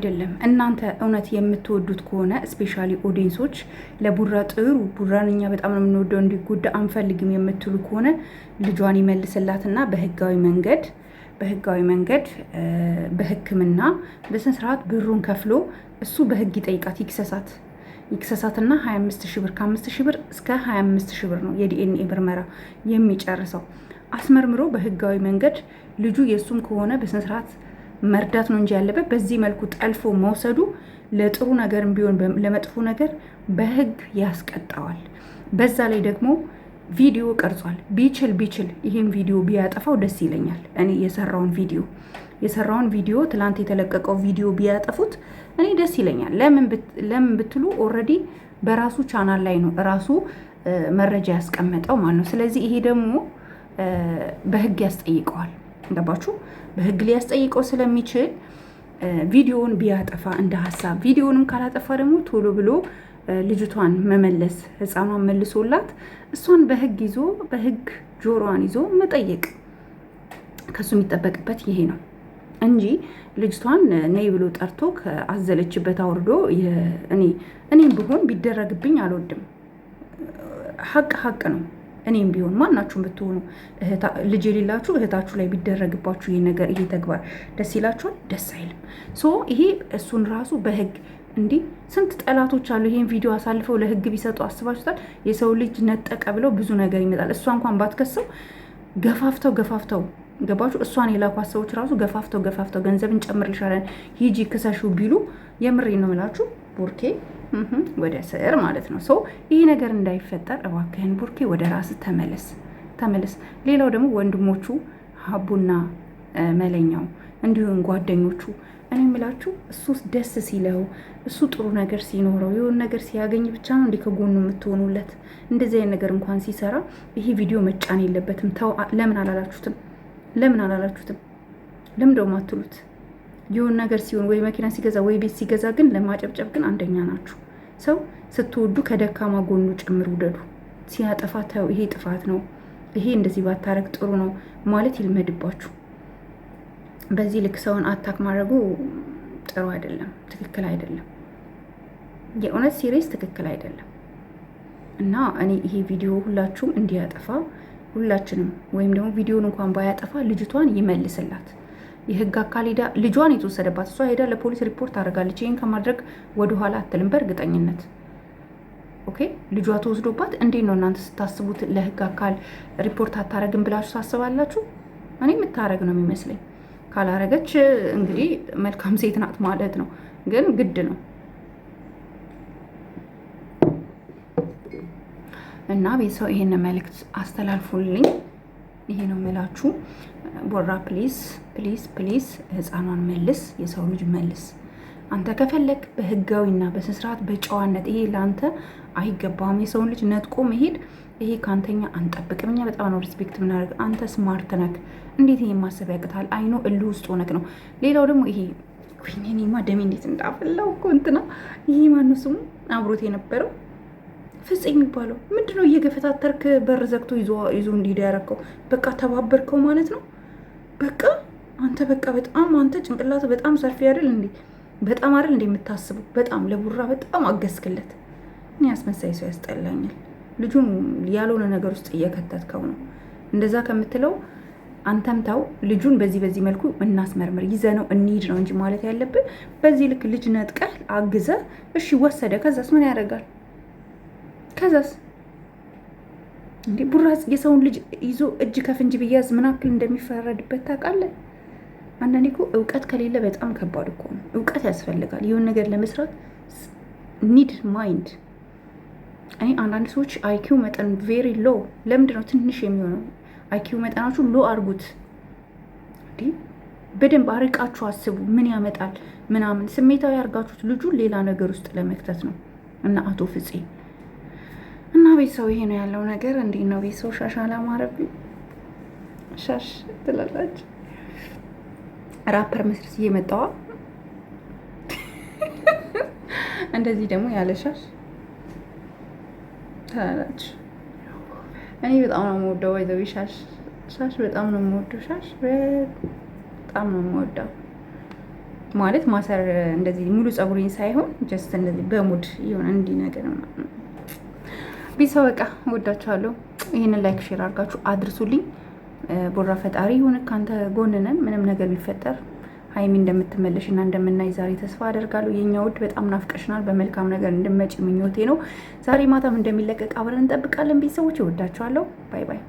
አይደለም። እናንተ እውነት የምትወዱት ከሆነ ስፔሻሊ ኦዲየንሶች ለቡራ ጥሩ ቡራን እኛ በጣም ነው የምንወደው እንዲጎዳ አንፈልግም የምትሉ ከሆነ ልጇን ይመልስላትና በህጋዊ መንገድ በሕክምና በስነ ስርዓት ብሩን ከፍሎ እሱ በህግ ይጠይቃት ይክሰሳትና 25,000 ብር ከ5,000 ብር እስከ 25,000 ብር ነው የዲኤንኤ ምርመራ የሚጨርሰው። አስመርምሮ በህጋዊ መንገድ ልጁ የእሱም ከሆነ በስነ ስርዓት መርዳት ነው እንጂ ያለበት በዚህ መልኩ ጠልፎ መውሰዱ ለጥሩ ነገርም ቢሆን ለመጥፎ ነገር በህግ ያስቀጣዋል። በዛ ላይ ደግሞ ቪዲዮ ቀርጿል። ቢችል ይህን ቪዲዮ ቢያጠፋው ደስ ይለኛል። እኔ የሰራውን ቪዲዮ ትላንት የተለቀቀው ቪዲዮ ቢያጠፉት እኔ ደስ ይለኛል። ለምን ብትሉ ኦልሬዲ በራሱ ቻናል ላይ ነው ራሱ መረጃ ያስቀመጠው ማለት ነው። ስለዚህ ይሄ ደግሞ በህግ ያስጠይቀዋል። ገባችሁ? በህግ ሊያስጠይቀው ስለሚችል ቪዲዮውን ቢያጠፋ እንደ ሀሳብ፣ ቪዲዮውንም ካላጠፋ ደግሞ ቶሎ ብሎ ልጅቷን መመለስ፣ ህፃኗን መልሶላት እሷን በህግ ጆሮዋን ይዞ መጠየቅ ከሱ የሚጠበቅበት ይሄ ነው እንጂ ልጅቷን ነይ ብሎ ጠርቶ ከአዘለችበት አውርዶ እኔም ቢሆን ቢደረግብኝ አልወድም። ሀቅ ነው። እኔም ቢሆን ማናችሁም ብትሆኑ ልጅ የሌላችሁ እህታችሁ ላይ ቢደረግባችሁ ይሄ ተግባር ደስ ይላችኋል? ደስ አይልም። ይሄ እሱን ራሱ በህግ እንዲህ ስንት ጠላቶች አሉ። ይሄን ቪዲዮ አሳልፈው ለህግ ቢሰጡ አስባችሁታል? የሰው ልጅ ነጠቀ ብለው ብዙ ነገር ይመጣል። እሷ እንኳን ባትከሰው ገፋፍተው ገባችሁ? እሷን የላኳት ሰዎች ራሱ ገፋፍተው ገንዘብ እንጨምርልሻለን ሂጂ ክሰሹ ቢሉ የምሬ ነው የምላችሁ ቡርኬ ወደ ስር ማለት ነው። ይሄ ነገር እንዳይፈጠር እባክህን ቡርኬ ወደ ራስ ተመለስ። ሌላው ደግሞ ወንድሞቹ ሀቡና መለኛው እንዲሁም ጓደኞቹ እኔ የምላችሁ እሱ ደስ ሲለው እሱ ጥሩ ነገር ሲኖረው የሆነ ነገር ሲያገኝ ብቻ ነው እንዲህ ከጎኑ የምትሆኑለት። እንደዚህ አይነት ነገር እንኳን ሲሰራ ይሄ ቪዲዮ መጫን የለበትም። ተው፣ ለምን አላላችሁትም? ለምን ደግሞ አትሉት? የሆነ ነገር ሲሆን ወይ መኪና ሲገዛ ወይ ቤት ሲገዛ ግን ለማጨብጨብ ግን አንደኛ ናችሁ። ሰው ስትወዱ ከደካማ ጎኑ ጭምር ውደዱ። ሲያጠፋ ተው፣ ይሄ ጥፋት ነው፣ ይሄ እንደዚህ ባታረግ ጥሩ ነው ማለት ይልመድባችሁ። በዚህ ልክ ሰውን አታክ ማድረጉ ጥሩ አይደለም፣ ትክክል አይደለም። የእውነት ሲሪየስ ትክክል አይደለም። እና እኔ ይሄ ቪዲዮ ሁላችሁም እንዲያጠፋ ሁላችንም፣ ወይም ደግሞ ቪዲዮን እንኳን ባያጠፋ ልጅቷን ይመልስላት። የህግ አካል ሄዳ ልጇን የተወሰደባት እሷ ሄዳ ለፖሊስ ሪፖርት አድርጋለች። ይህን ከማድረግ ወደኋላ አትልም በእርግጠኝነት። ኦኬ፣ ልጇ ተወስዶባት እንዴት ነው እናንተ ስታስቡት ለህግ አካል ሪፖርት አታረግም ብላችሁ ታስባላችሁ? እኔ የምታረግ ነው የሚመስለኝ። ካላረገች እንግዲህ መልካም ሴት ናት ማለት ነው፣ ግን ግድ ነው እና ቤተሰው ይሄን መልእክት አስተላልፉልኝ። ይሄ ነው የምላችሁ። ቦራ ፕሊዝ ህፃኗን መልስ፣ የሰው ልጅ መልስ። አንተ ከፈለግ በህጋዊና በስርዓት በጨዋነት፣ ይሄ ለአንተ አይገባም። የሰውን ልጅ ነጥቆ መሄድ ይሄ ከአንተኛ አንጠብቅም። እኛ በጣም ነው ሪስፔክት ምናደርግ። አንተ ስማርት ነክ፣ እንዴት ይሄ ማሰብ ያቅታል? አይኖ እልህ ውስጥ ሆነክ ነው። ሌላው ደግሞ ይሄ ወይኔማ ደሜ እንዴት እንዳፈላው እኮ እንትና፣ ይሄ ማነው ስሙ አብሮት የነበረው ፍጽ የሚባለው ምንድነው? እየገፈታተርክ በር ዘግቶ ይዞ እንዲሄድ ያደረከው። በቃ ተባበርከው ማለት ነው። በቃ በጣም አንተ ጭንቅላት በጣም ሰፊ አይደል እንዴ? በጣም አይደል እንዴ የምታስበው? በጣም ለቡራ በጣም አገዝክለት። እኔ አስመሳይ ሰው ያስጠላኛል። ልጁን ያልሆነ ነገር ውስጥ እየከተትከው ነው። እንደዛ ከምትለው አንተም ተው፣ ልጁን በዚህ መልኩ እናስመርምር፣ ይዘነው እንሂድ ነው እንጂ ማለት ያለብን በዚህ ልክ ልጅ ነጥቀህ አግዘህ እሺ ወሰደ፣ ከዛስ ምን ያደርጋል? ከዛስ እንዴ ቡራ የሰውን ልጅ ይዞ እጅ ከፍንጅ ቢያዝ ምን ያክል እንደሚፈረድበት ታውቃለህ? አንዳንዴ እኮ እውቀት ከሌለ በጣም ከባድ እኮ ነው። እውቀት ያስፈልጋል የሆነ ነገር ለመስራት ኒድ ማይንድ። እኔ አንዳንድ ሰዎች አይኪው መጠን ቬሪ ሎ፣ ለምንድን ነው ትንሽ የሚሆነው? አይኪው መጠናችሁ ሎ አድርጉት። እንዴ በደንብ አርቃችሁ አስቡ። ምን ያመጣል ምናምን ስሜታዊ አድርጋችሁት ልጁን ሌላ ነገር ውስጥ ለመክተት ነው። እና አቶ ፍፄ እና ቤተሰው ይሄ ነው ያለው ነገር። እንዴት ነው ቤተሰው? ሻሽ አላማረብኝ? ሻሽ ትላላችሁ? ራፐር መስርስ እየመጣዋ እንደዚህ ደግሞ ያለ ሻሽ ትላላችሁ። እኔ በጣም ነው የምወደው ወይዘዊ ሻሽ በጣም ነው የምወደው። ሻሽ በጣም ነው የምወደው። ማለት ማሰር እንደዚህ ሙሉ ፀጉሬን ሳይሆን ጀስት እንደዚህ በሙድ የሆነ እንዲህ ነገር ቢሰው በቃ ወዳችኋለሁ። ይህንን ላይክ ሼር አድርጋችሁ አድርሱልኝ። ቦራ ፈጣሪ ይሁን ካንተ ጎን ነን። ምንም ነገር ቢፈጠር ሀይሚ እንደምትመለሽ እና እንደምናይ ዛሬ ተስፋ አደርጋለሁ። የኛ ውድ በጣም ናፍቀሽናል። በመልካም ነገር እንድመጪ ምኞቴ ነው። ዛሬ ማታም እንደሚለቀቅ አብረን እንጠብቃለን። ቤተሰቦች እወዳችኋለሁ። ባይ ባይ።